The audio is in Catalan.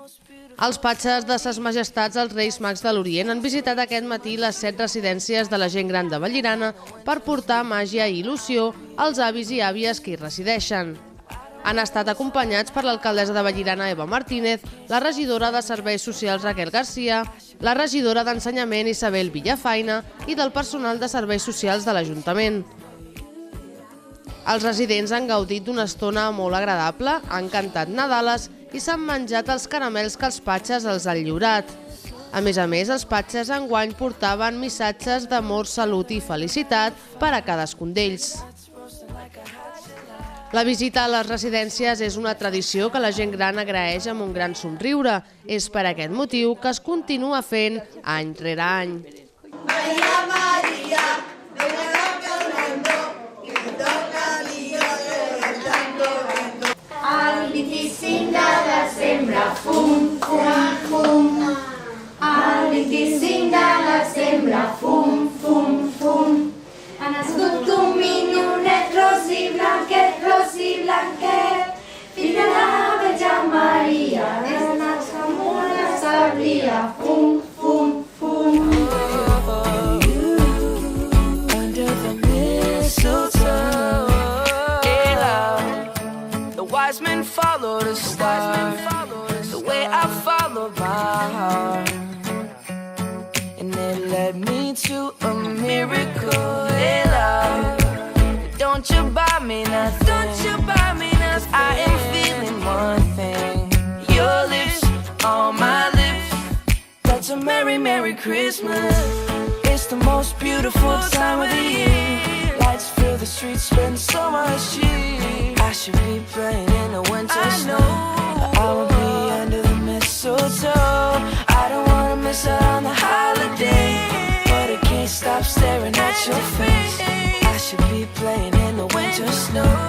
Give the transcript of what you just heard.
Els patges de Ses Majestats els Reis Mags de l'Orient han visitat aquest matí les 7 residències de la gent gran de Vallirana per portar màgia i il·lusió als avis i àvies que hi resideixen. Han estat acompanyats per l'alcaldessa de Vallirana, Eva Martínez, la regidora de Serveis Socials, Raquel Garcia, la regidora d'Ensenyament, Isabel Villafaina, i del personal de Serveis Socials de l'Ajuntament. Els residents han gaudit d'una estona molt agradable, han cantat nadales i s'han menjat els caramels que els patges els han lliurat. A més, els patges enguany portaven missatges d'amor, salut i felicitat per a cadascun d'ells. La visita a les residències és una tradició que la gent gran agraeix amb un gran somriure. És per aquest motiu que es continua fent any rere any. Maria, Maria, ven acá corriendo, que toca lío de tanto vento. Al 25 de desembre, fum, fum, fum. Al 25 de desembre, fum, fum, fum. Ha nascut un minionet ros i blanquet, fill de la Verge Maria, és anat amb una sabria, fum, fum, fum. Under the mistletoe, the wise men followed a star, the way I followed my heart, and it led me to a miracle. Don't you buy me nothing, I am feeling one thing. Your lips on my lips, that's a merry, merry Christmas. It's the most beautiful time of the year. Lights fill the streets, spend so much cheer. I should be playing in the winter snow, but I will be under the mistletoe. I don't wanna miss out on the holiday, but I can't stop staring at your face. I should be playing in the winter snow.